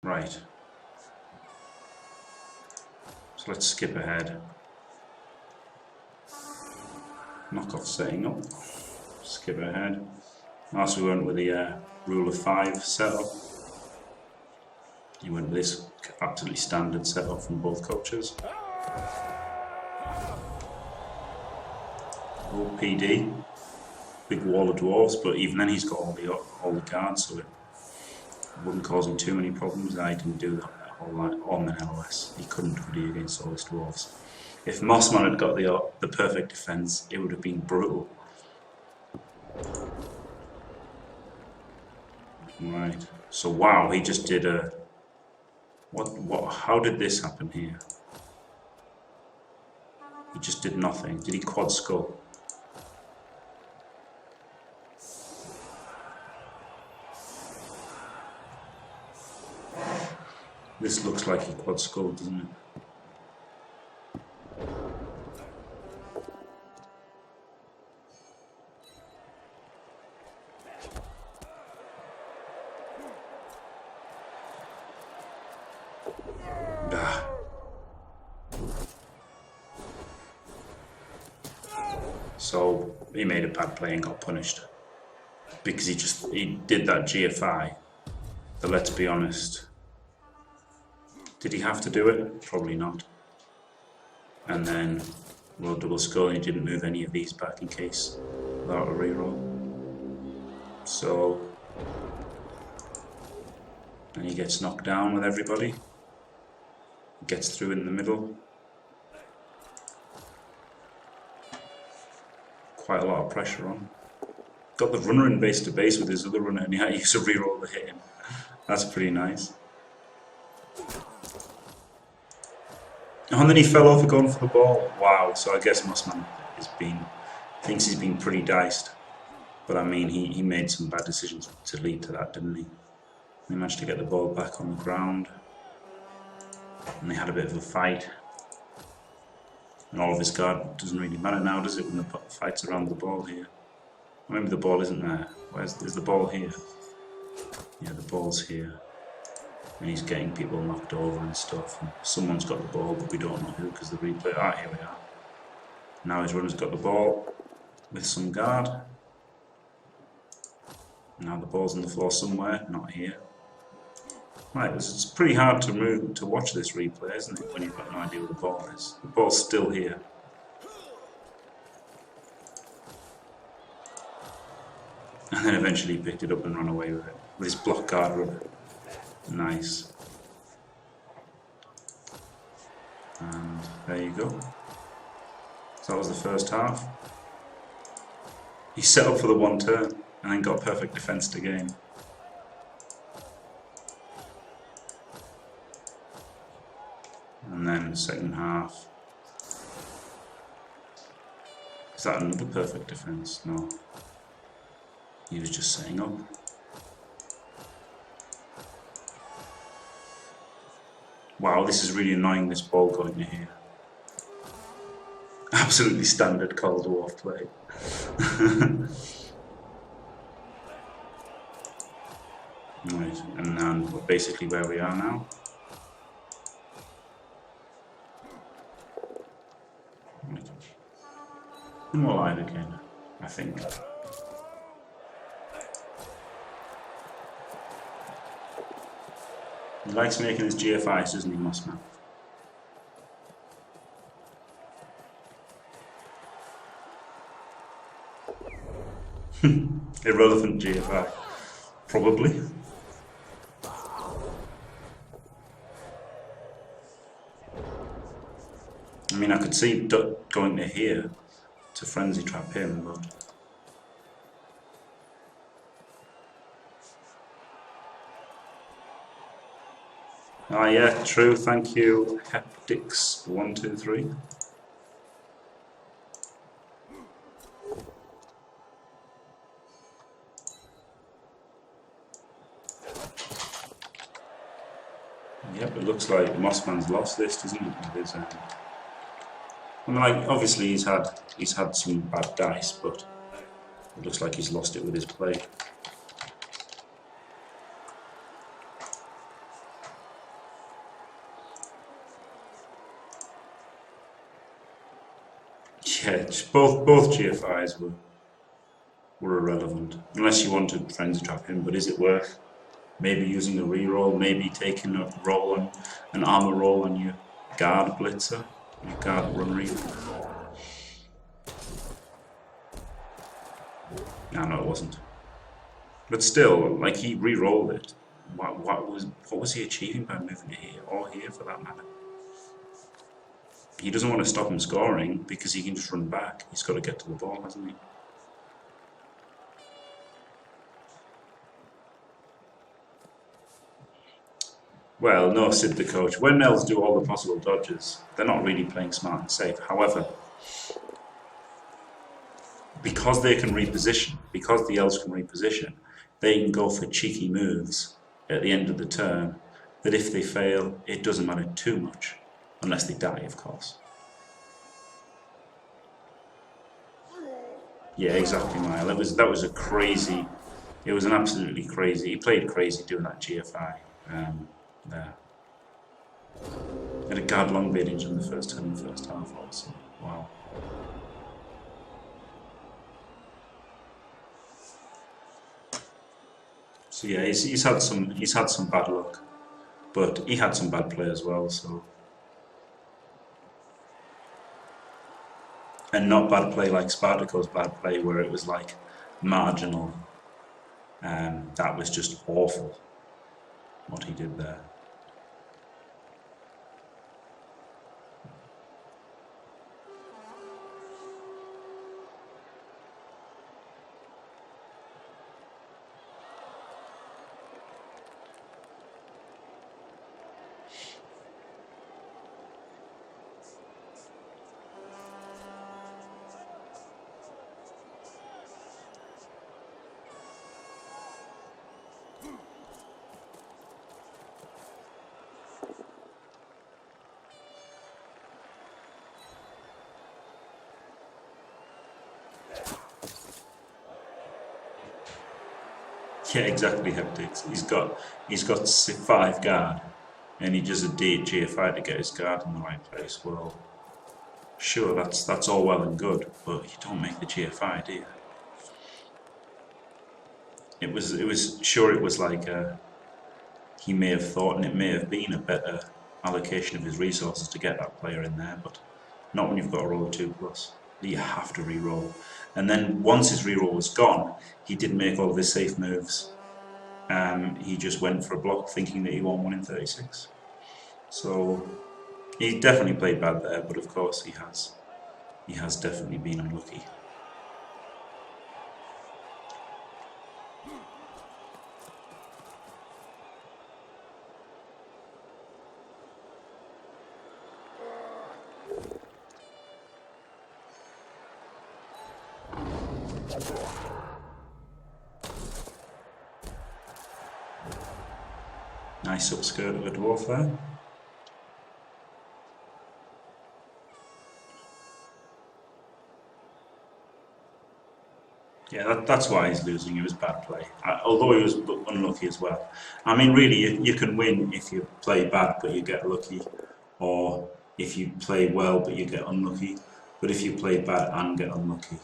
Right. So let's skip ahead. Knockoff setting up. Skip ahead. Last we went with the rule of 5 setup. You went with this absolutely standard setup from both coaches. PD, big wall of dwarves, but even then he's got all the guards, so it wouldn't cause him too many problems. I didn't do that whole lot on the LOS. He couldn't really against all his dwarves. If Mossman had got the perfect defense, it would have been brutal. Right. So wow, he just did a what? How did this happen here? He just did nothing. Did he quad skull? This looks like he quad skulled, doesn't it? So he made a bad play and got punished because he did that GFI. But let's be honest, did he have to do it? Probably not. And then roll double skull and he didn't move any of these back in case without a reroll. So and he gets knocked down with everybody. Gets through in the middle. Quite a lot of pressure on. Got the runner in base to base with his other runner and he had to use a reroll to hit him. That's pretty nice. And then he fell over going for the ball. Wow, so I guess Mossman thinks he's been pretty diced. But I mean, he made some bad decisions to lead to that, didn't he? He managed to get the ball back on the ground. And they had a bit of a fight. And all of his guard doesn't really matter now, does it, when the fight's around the ball here? Maybe the ball isn't there. Is the ball here? Yeah, the ball's here. And he's getting people knocked over and stuff. And someone's got the ball, but we don't know who because the replay. Ah, here we are. Now his runner's got the ball with some guard. Now the ball's on the floor somewhere, not here. Right, it's pretty hard to watch this replay, isn't it, when you've got no idea where the ball is. The ball's still here. And then eventually he picked it up and ran away with it. With his block guard rubber. Nice. And there you go. So that was the first half. He set up for the one turn and then got perfect defense to game. And then the second half. Is that another perfect defense? No. He was just setting up. Wow, this is really annoying, this ball going to here. Absolutely standard Cold Dwarf play. Right, and then we're basically where we are now. Right. And we're live again, I think. He likes making his GFIs, doesn't he, Mossman? Irrelevant GFI. Probably. I mean, I could see Duck going to here to frenzy trap him, but... Ah, yeah, true, thank you, Heptix123. Yep, it looks like Mossman's lost this, doesn't it? With his, I mean, like, obviously he's had some bad dice, but it looks like he's lost it with his play. Yeah, both GFIs were irrelevant. Unless you wanted frenzy trap him, but is it worth maybe using a reroll, maybe taking a roll on an armor roll on your guard blitzer, your guard run reaper? No, it wasn't. But still, like, he re-rolled it. What was he achieving by moving it here, or here for that matter? He doesn't want to stop him scoring because he can just run back. He's got to get to the ball, hasn't he? Well, no, said the coach. When elves do all the possible dodges, they're not really playing smart and safe. However, because they can reposition, because the elves can reposition, they can go for cheeky moves at the end of the turn that if they fail, it doesn't matter too much, unless they die, of course. Yeah, exactly, Mile. That was a crazy. It was an absolutely crazy. He played crazy doing that GFI there. Had a guard long bearding in the first turn in the first half also. Wow. So yeah, he's had some bad luck, but he had some bad play as well. So, and not bad play like Spartaco's bad play, where it was like marginal. That was just awful. What he did there. Yeah, exactly, Heptix. He's got 5 guard, and he does a GFI to get his guard in the right place. Well, sure, that's all well and good, but you don't make the GFI, do you? It was like he may have thought, and it may have been a better allocation of his resources to get that player in there, but not when you've got a roll of 2+. You have to re-roll. And then once his re-roll was gone, he didn't make all of his safe moves. He just went for a block thinking that he won 1 in 36. So he definitely played bad there, but of course he has definitely been unlucky. Nice upskirt of a dwarf there. Yeah, that's why he's losing. It was bad play. Although he was unlucky as well. I mean, really, you can win if you play bad but you get lucky, or if you play well but you get unlucky. But if you play bad and get unlucky,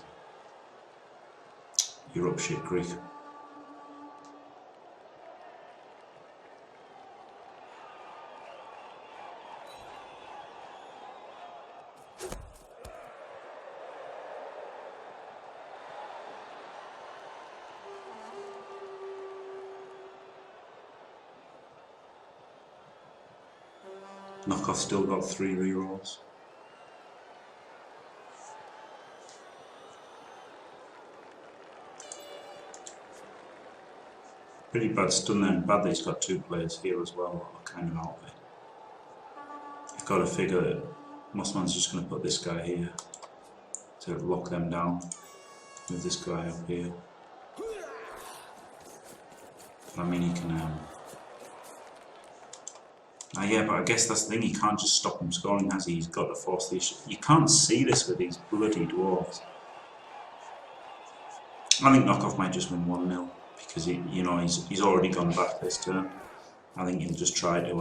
you're up shit creek. Knockoff still got 3 rerolls. Pretty bad stun there, and bad that he's got 2 players here as well that are kind of out of it. You've got to figure that Mossman's just going to put this guy here to lock them down, with this guy up here. I mean, he can yeah, but I guess that's the thing, he can't just stop him scoring, has he? He's got to force these. You can't see this with these bloody dwarves. I think Knockoff might just win 1-0 because he's already gone back this turn. I think he'll just try to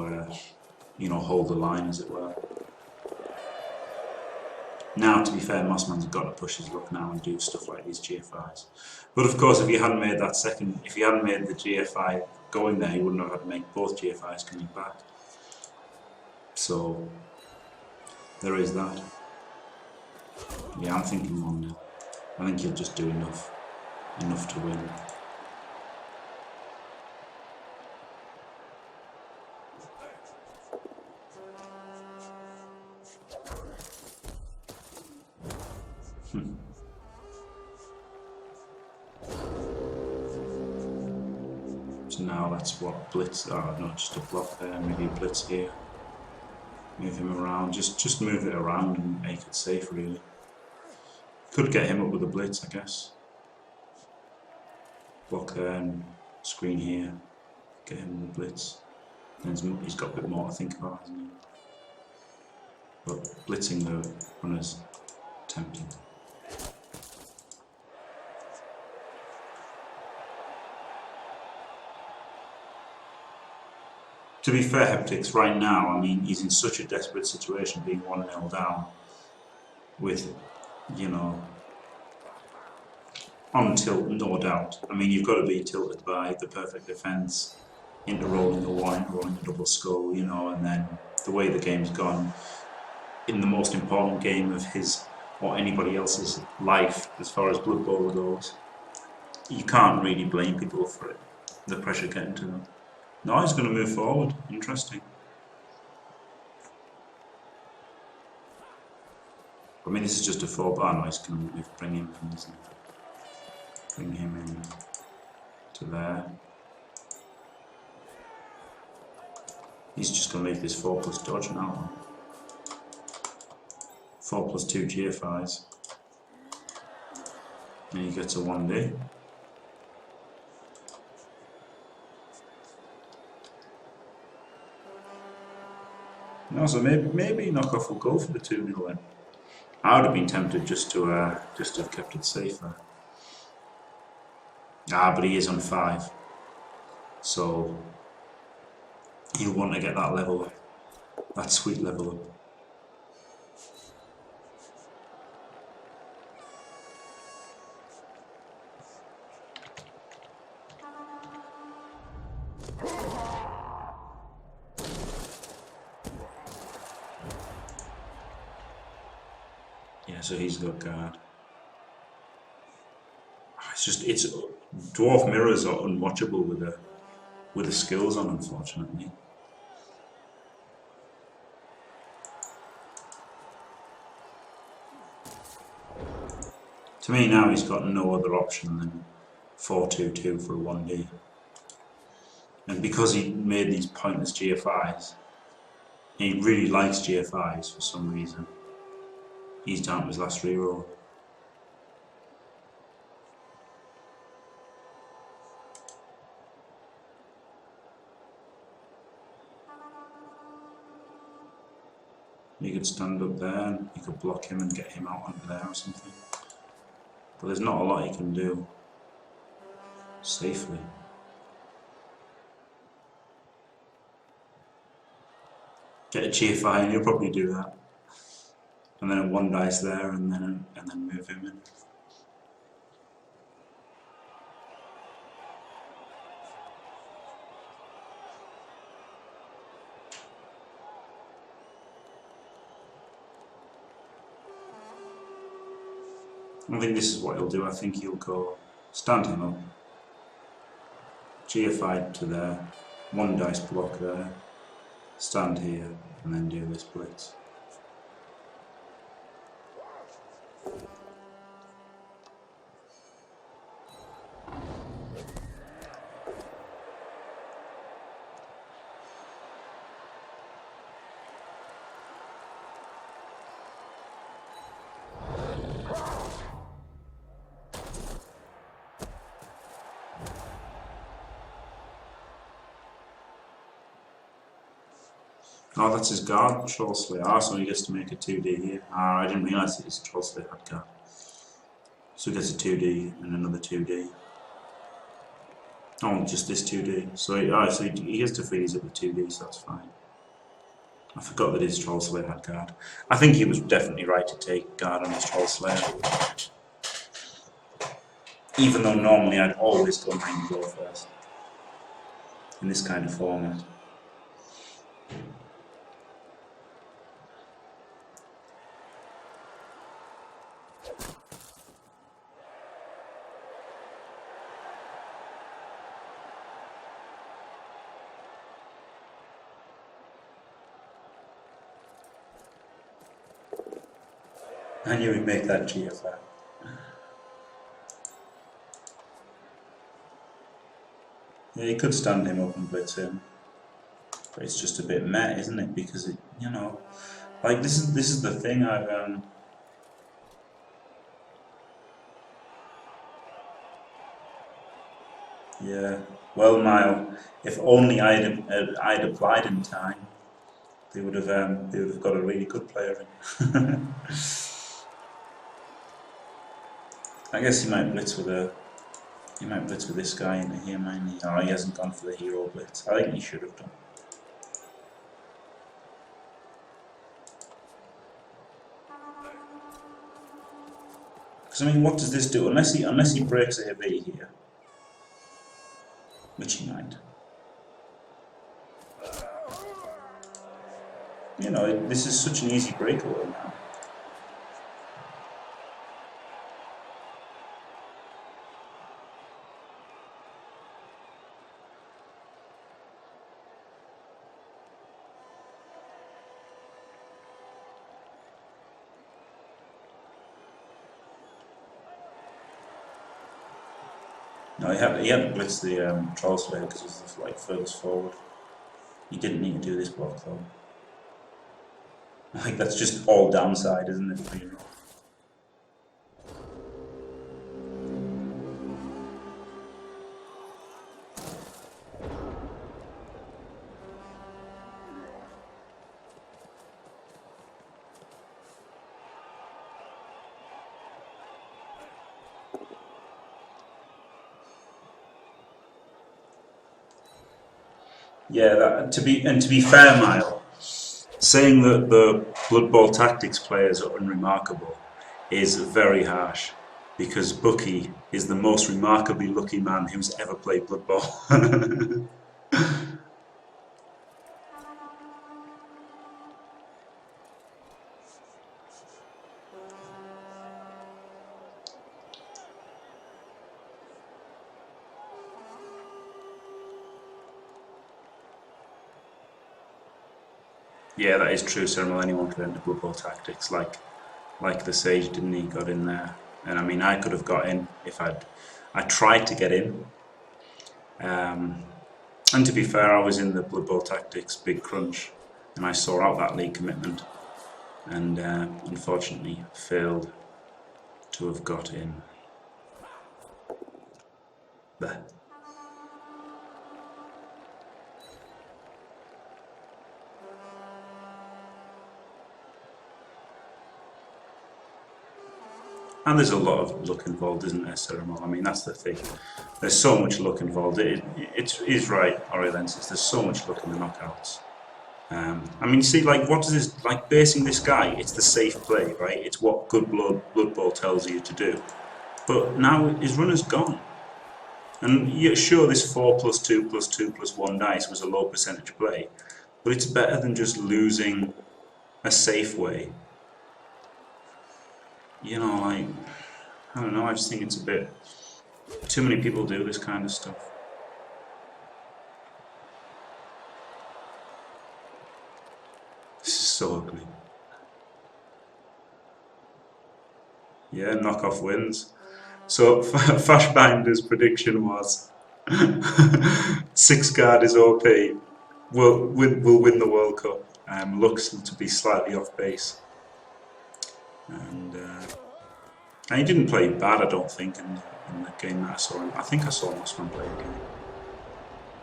hold the line, as it were. Now, to be fair, Mossman's got to push his luck now and do stuff like these GFIs. But of course, if you hadn't made that second, if you hadn't made the GFI going there, you wouldn't have had to make both GFIs coming back. So, there is that. Yeah, I'm thinking 1-0. I think he'll just do enough to win. So now that's what Blitz. Oh no, just a block there. Maybe a Blitz here. Move him around. Just move it around and make it safe. Really. Could get him up with a Blitz, I guess. Block there and screen here. Get him with a Blitz. Then he's got a bit more to think about, hasn't he? But blitzing the runners tempting. To be fair, Heptics, right now, I mean, he's in such a desperate situation being 1-0 down with, you know, on tilt, no doubt. I mean, you've got to be tilted by the perfect defence into rolling a 1, rolling a double skull, you know, and then the way the game's gone in the most important game of his or anybody else's life as far as Bloodbowl goes, you can't really blame people for it, the pressure getting to them. No, he's going to move forward. Interesting. I mean, this is just a 4-bar. No, he's going to bring him in, isn't he? Bring him in to there. He's just going to make this 4+ dodge now. 4+2 GFIs. And he gets a 1D. No, so maybe Knockoff will go for the 2-0 then. I would have been tempted just to have kept it safer. But he is on 5, so he'll want to get that level up, that sweet level up. So he's got guard. It's dwarf mirrors are unwatchable with the skills on, unfortunately. To me now he's got no other option than 4-2-2 for a 1D. And because he made these pointless GFIs, he really likes GFIs for some reason. He's down to his last reroll. You could stand up there and you could block him and get him out onto there or something. But there's not a lot he can do safely. Get a GFI and he'll probably do that. And then a 1 dice there, and then move him in. I think this is what he'll do. I think he'll go stand him up, GFI to there, 1 dice block there, stand here, and then do this blitz. Oh, that's his guard, Trollsley. So he gets to make a 2D here. I didn't realise that his Trollsley had guard. So he gets a 2D and another 2D. Oh, just this 2D. So he gets to freeze it with 2D, so that's fine. I forgot that his Troll Slayer had guard. I think he was definitely right to take guard on his Troll Slayer. Even though normally I'd always go 9 go first in this kind of format. I knew he'd make that GFR. Yeah, you could stand him up and blitz him, but it's just a bit meh, isn't it? Because it, you know, like this is the thing I've yeah. Well, Mile, if only I'd applied in time, they would have got a really good player in. I guess he might blitz with this guy in here, mainly. Oh, he hasn't gone for the hero blitz. I think he should have done. Because I mean, what does this do? Unless he breaks a B here, which he might. You know, this is such an easy breakaway now. No, he had to blitz the Troll Slayer because it was like furthest forward. He didn't need to do this block though. Like that's just all downside, isn't it? You know? Yeah, to be fair, Mile, saying that the Bloodbowl tactics players are unremarkable is very harsh, because Bucky is the most remarkably lucky man who's ever played Blood Bowl. Yeah, that is true, Ceremony. Anyone could enter Blood Bowl tactics, like the Sage, didn't he? Got in there, and I mean, I could have got in if I tried to get in. And to be fair, I was in the Blood Bowl tactics big crunch, and I saw out that league commitment, and unfortunately failed to have got in. There. And there's a lot of luck involved, isn't there, Ceremony? I mean, that's the thing. There's so much luck involved. It is right, Oriolensis. There's so much luck in the knockouts. I mean, see, like, what does this, like, basing this guy, it's the safe play, right? It's what good Blood Bowl tells you to do. But now his runner's gone. And yeah, sure, this 4 plus 2 plus 2 plus 1 dice was a low percentage play, but it's better than just losing a safe way. You know, like, I don't know, I just think it's a bit, too many people do this kind of stuff. This is so ugly. Yeah, Knockoff wins. So, Fashbinder's prediction was 6 guard is OP, will win the World Cup. Looks to be slightly off base. And he didn't play bad, I don't think, in the game that I saw him. I think I saw Mossman play a game.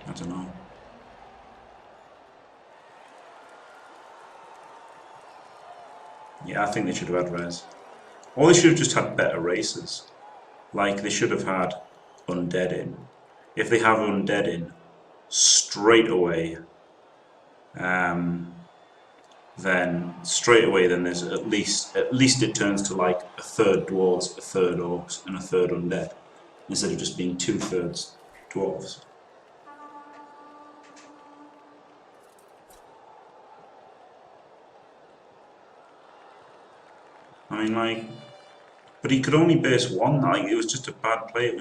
I don't know. Yeah, I think they should have had res. Or they should have just had better races. Like, they should have had Undead in. If they have Undead in, straight away, then straight away then there's at least it turns to like a third dwarves, a third orcs, and a third undead, instead of just being 2/3 dwarves. I mean, like, but he could only base one. Like, it was just a bad play. It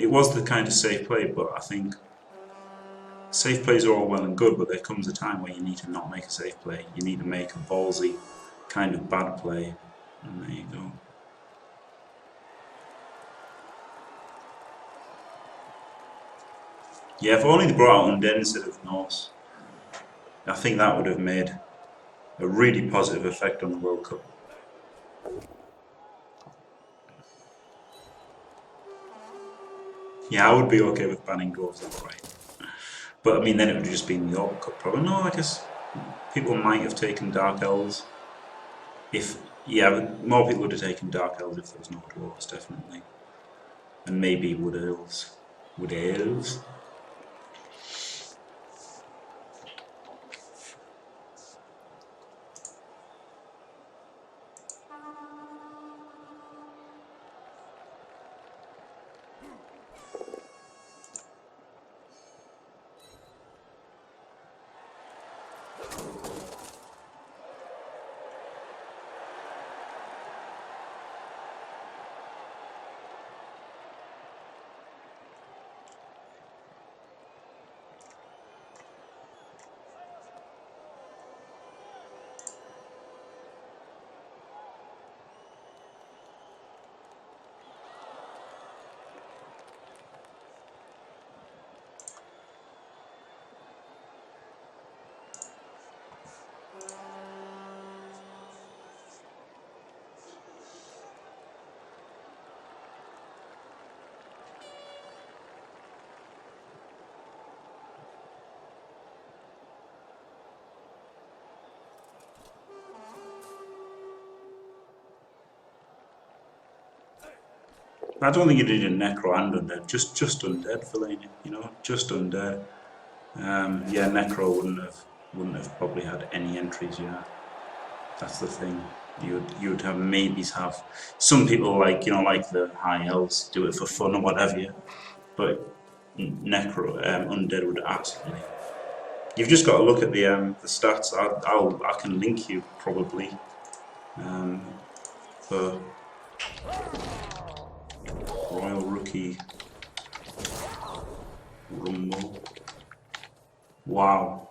was the kind of safe play, but I think safe plays are all well and good, but there comes a time where you need to not make a safe play. You need to make a ballsy kind of bad play, and there you go. Yeah, if only they brought out Undead instead of Norse, I think that would have made a really positive effect on the World Cup. Yeah, I would be okay with banning Dwarfs outright. But I mean, then it would have just been the Orc Cup problem. No, I guess people might have taken Dark Elves. More people would have taken Dark Elves if there was no Dwarfs, definitely. And maybe Wood Elves. Wood Elves? I don't think you did a Necro and Undead, just Undead for Laney, just Undead. Yeah, Necro wouldn't have probably had any entries. Yeah, that's the thing. You'd have maybe have some people like like the High Elves do it for fun or whatever. Yeah, but Necro Undead would absolutely. You've just got to look at the stats. I can link you probably for Royal Rookie Rumble. Wow.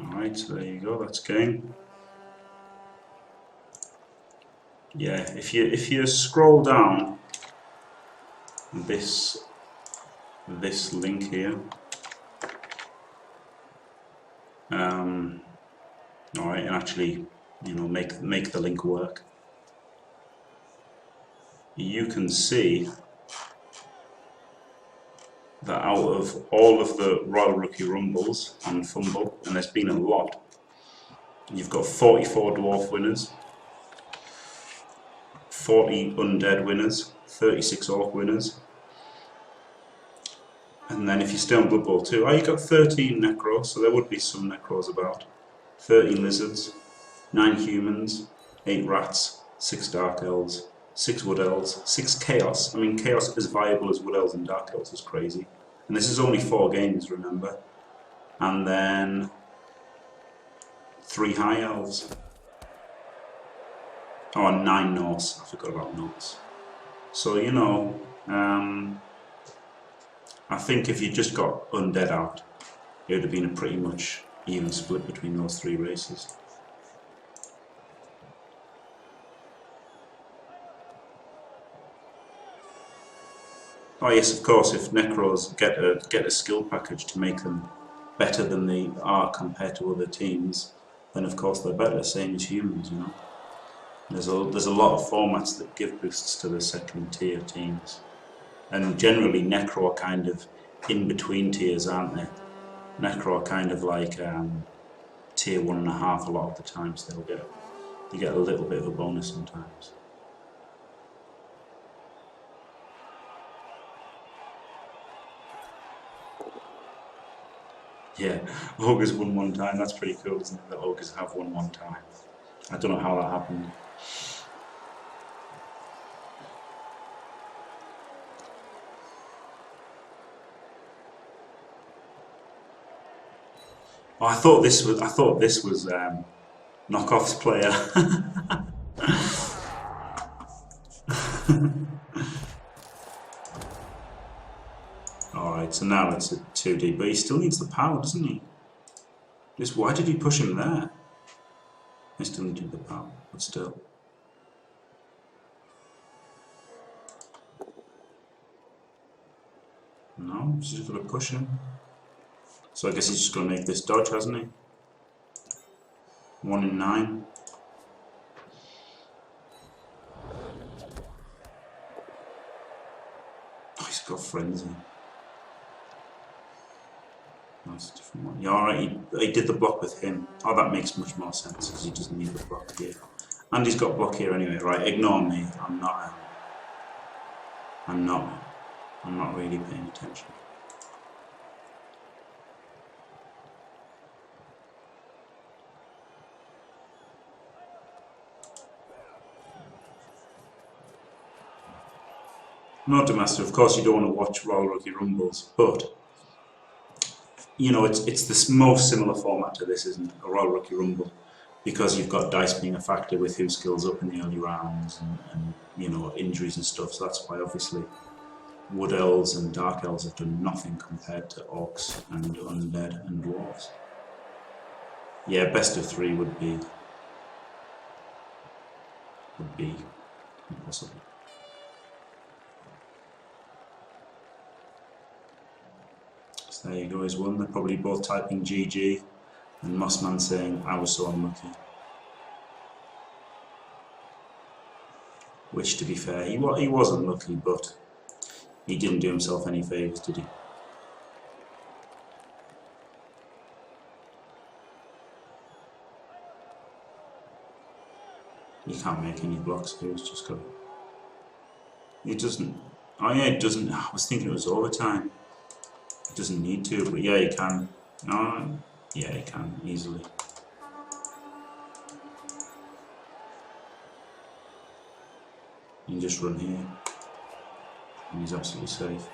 Alright, so there you go, that's game. Yeah, if you scroll down this link here, alright, and actually make the link work, you can see that out of all of the Royal Rookie Rumbles and Fumble, and there's been a lot, you've got 44 Dwarf winners, 40 Undead winners, 36 Orc winners, and then if you stay on Bloodbowl too, you've got 13 Necros, so there would be some Necros about, 13 Lizards, 9 Humans, 8 Rats, 6 Dark Elves, 6 Wood Elves, 6 Chaos. I mean, Chaos as viable as Wood Elves and Dark Elves is crazy. And this is only 4 games, remember. And then 3 High Elves. Oh, and 9 Norse. I forgot about Norse. So, I think if you just got Undead out, it would have been a pretty much even split between those 3 races. Oh yes, of course, if Necros get a skill package to make them better than they are compared to other teams, then of course they're better, same as humans, There's a lot of formats that give boosts to the second tier teams. And generally Necro are kind of in between tiers, aren't they? Necro are kind of like tier 1.5 a lot of the times. They get a little bit of a bonus sometimes. Yeah, ogres won one time. That's pretty cool, isn't it? That ogres have won one time. I don't know how that happened. Oh, I thought this was Knockoff's player. Alright, so now it's a 2D, but he still needs the power, doesn't he? Just why did he push him there? He still needed the power, but still. No, he's just gonna push him. So I guess he's just gonna make this dodge, hasn't he? 1 in 9. Oh, he's got frenzy. That's a different one. Yeah, alright, he did the block with him. Oh, that makes much more sense because he doesn't need the block here. And he's got block here anyway, right? Ignore me. I'm not really paying attention. No, Demaster, of course you don't want to watch Royal Rookie Rumbles, but you know it's the most similar format to this, isn't it? A Royal Rookie Rumble, because you've got dice being a factor with who skills up in the early rounds and you know injuries and stuff. So that's why obviously Wood Elves and Dark Elves have done nothing compared to Orcs and Undead and Dwarfs. Yeah, best of 3 would be impossible. So there you go, he's won. They're probably both typing GG, and Mossman saying, I was so unlucky. Which, to be fair, he was unlucky, but he didn't do himself any favours, did he? You can't make any blocks here, it's just got... It doesn't... Oh yeah, it doesn't... I was thinking it was overtime. It doesn't need to, but yeah, you can. No, yeah, you can, easily. You can just run here, and he's absolutely safe.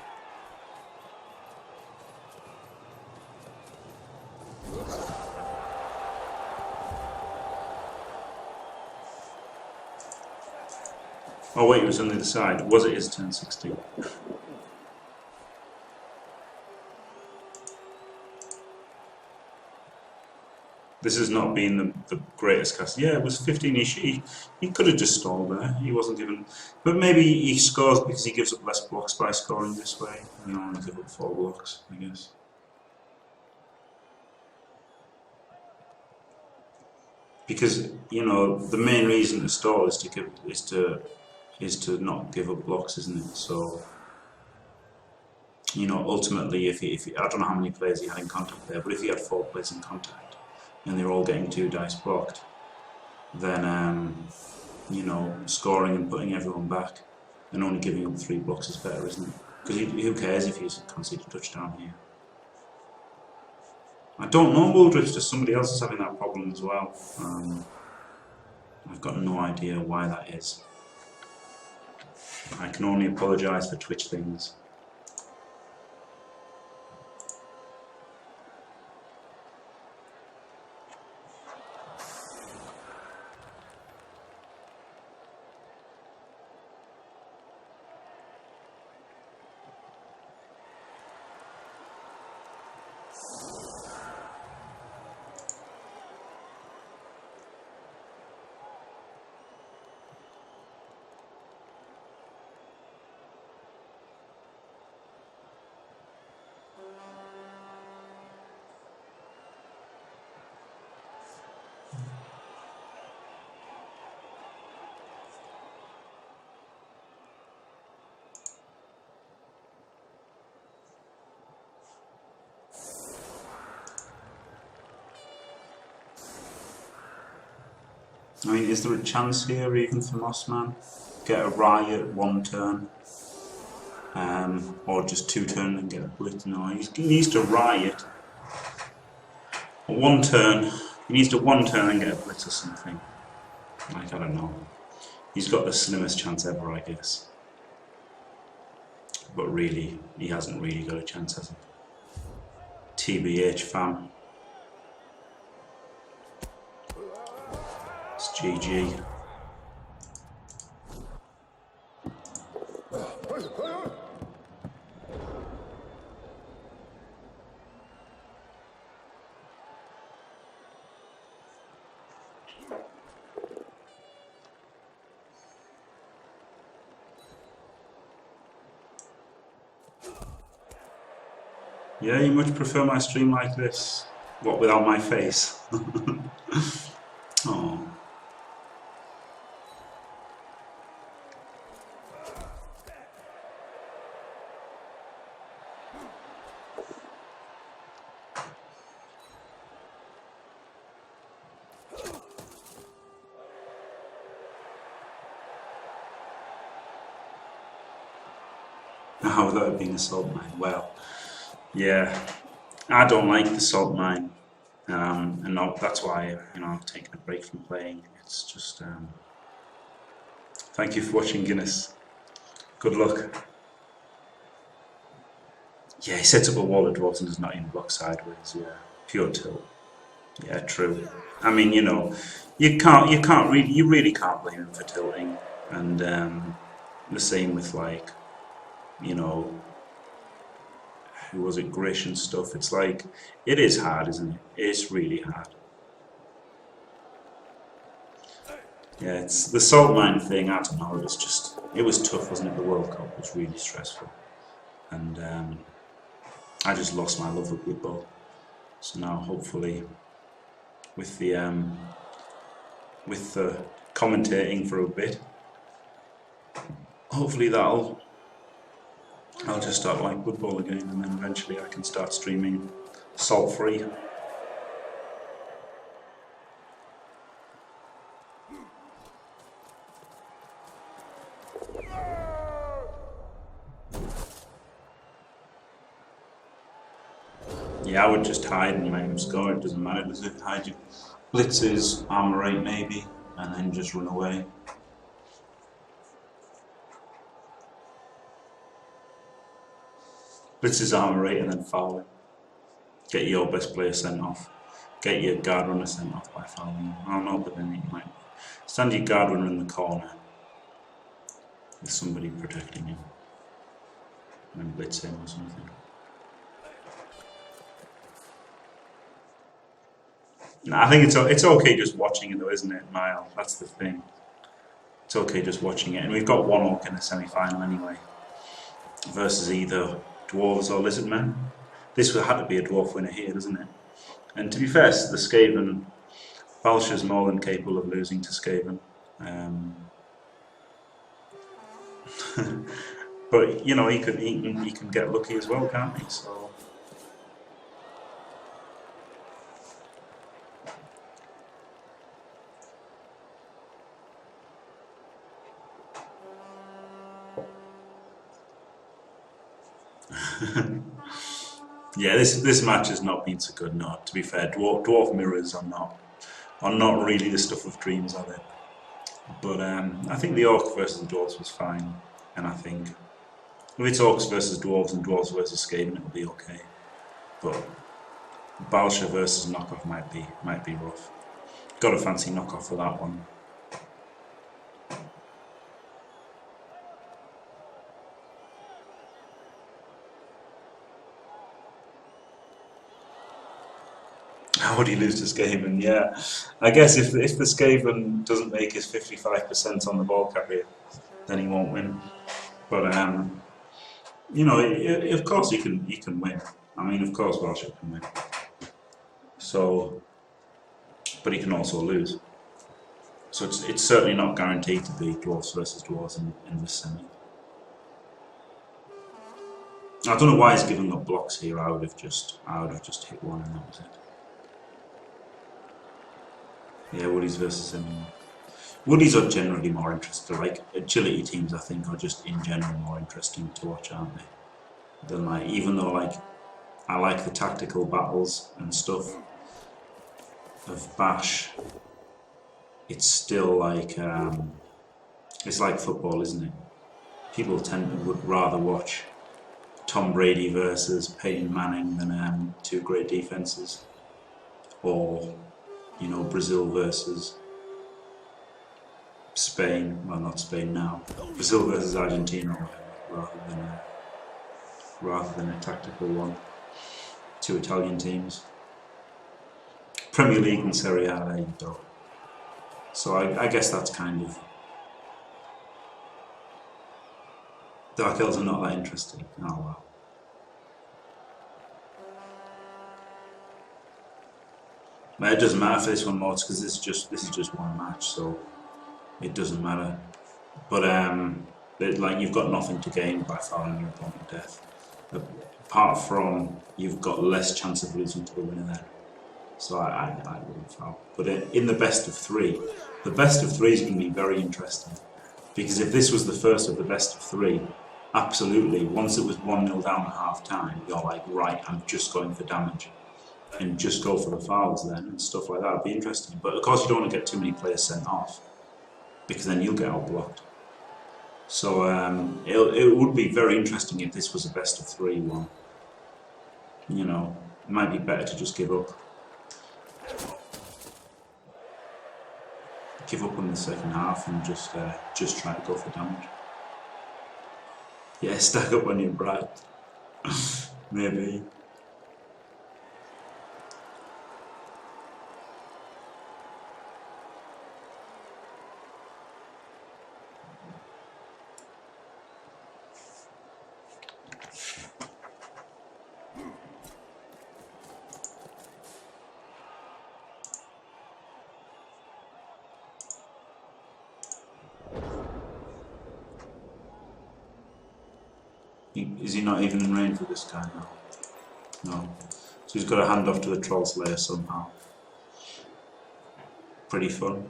Oh wait, it was on the other side. Was it his turn 16? This has not been the greatest cast. Yeah, it was 15. He could have just stalled there. He wasn't given... But maybe he scores because he gives up less blocks by scoring this way. And only give up 4 blocks, I guess. Because, you know, the main reason to stall is to not give up blocks, isn't it? So, you know, ultimately, if I don't know how many players he had in contact there, but if he had 4 players in contact and they're all getting 2 dice blocked, then you know, scoring and putting everyone back and only giving up 3 blocks is better, isn't it? Because who cares if you concede a touchdown here? I don't know, Wooldridge, just somebody else is having that problem as well. I've got no idea why that is. I can only apologise for Twitch things. I mean, is there a chance here even for Mossman? Get a riot one turn, or just 2 turns and get a blitz? No, he needs to riot. One turn, he needs to 1 turn and get a blitz or something. Like, I don't know. He's got the slimmest chance ever, I guess. But really, he hasn't really got a chance, has he? TBH, fam. It's GG. Yeah, you much prefer my stream like this? What, without my face? Oh. How would that have been a salt mine? Well, yeah, I don't like the salt mine, and that's why I've taken a break from playing. It's just thank you for watching, Guinness. Good luck. Yeah, he sets up a wall of dwarves and does not even block sideways. Yeah, pure tilt. Yeah, true. I mean, you really can't blame him for tilting, and the same with like, who was it, Grish and stuff. It's like, it is hard, isn't it? It's really hard. Yeah, it's the salt mine thing. I don't know. It was tough, wasn't it? The World Cup was really stressful, and I just lost my love of Bloodbowl. So now, hopefully, with the commentating for a bit, hopefully I'll just start like Bloodbowl again, and then eventually I can start streaming salt-free. Yeah, I would just hide and let him score. It doesn't matter, does it? Hide your Blitz's armor rate maybe, and then just run away. Blitz's armor rate and then foul it. Get your best player sent off. Get your guard runner sent off by fouling him. I don't know, but then you might stand your guard runner in the corner with somebody protecting him and blitz him or something. No, I think it's okay just watching it though, isn't it, Niall? That's the thing. It's okay just watching it, and we've got 1 orc in the semi-final anyway, versus either Dwarves or Lizardmen. This would have to be a Dwarf winner here, doesn't it? And to be fair, the Skaven, Balsha's more than capable of losing to Skaven. But he can get lucky as well, can't he? So. Yeah, this match has not been so good. No, to be fair, dwarf mirrors are not really the stuff of dreams, are they? But I think the orc versus the dwarves was fine, and I think if it's orcs versus dwarves and dwarves versus Skaven, it'll be okay. But Balsha versus Knockoff might be rough. Got a fancy Knockoff for that one. How would he lose to Skaven? Yeah, I guess if the Skaven doesn't make his 55% on the ball carrier, then he won't win. But of course he can win. I mean, of course Welsh can win. So, but he can also lose. So it's certainly not guaranteed to be dwarves versus dwarves in this semi. I don't know why he's giving up blocks here. I would have just hit one and that was it. Yeah, Woody's versus him. Woodies are generally more interesting. Like agility teams, I think, are just in general more interesting to watch, aren't they? Than like, even though like I like the tactical battles and stuff of Bash, it's still like it's like football, isn't it? People would rather watch Tom Brady versus Peyton Manning than two great defenses, or you know, Brazil versus Spain. Well, not Spain now. Brazil versus Argentina, rather than a tactical one. Two Italian teams. Premier League and Serie A, there you go. So I guess that's kind of... Dark Elves are not that interesting. Oh well. But it doesn't matter for this one, Mods, because this is just one match, so it doesn't matter. But like, you've got nothing to gain by fouling your opponent to death. Apart from you've got less chance of losing to the winner then. So I wouldn't foul. But in the best of three, the best of three is going to be very interesting. Because if this was the first of the best of three, absolutely, once it was 1-0 down at half time, you're like, right, I'm just going for damage. And just go for the fouls then, and stuff like that would be interesting. But of course you don't want to get too many players sent off, because then you'll get outblocked. So it would be very interesting if this was a best of three one. You know, it might be better to just give up. Give up on the second half and just try to go for damage. Yeah, stack up on your bright. Maybe. Is he not even in range with this guy now? No. So he's got a hand off to the Troll Slayer somehow. Pretty fun.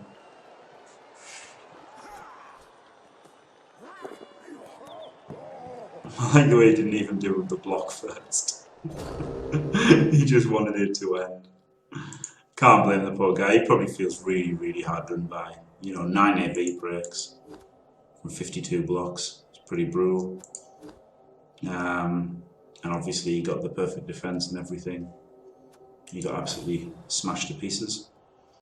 I like the way he didn't even do the block first. He just wanted it to end. Can't blame the poor guy. He probably feels really, really hard done by. You know, 9 AV breaks from 52 blocks. It's pretty brutal. And obviously he got the perfect defense and everything. He got absolutely smashed to pieces.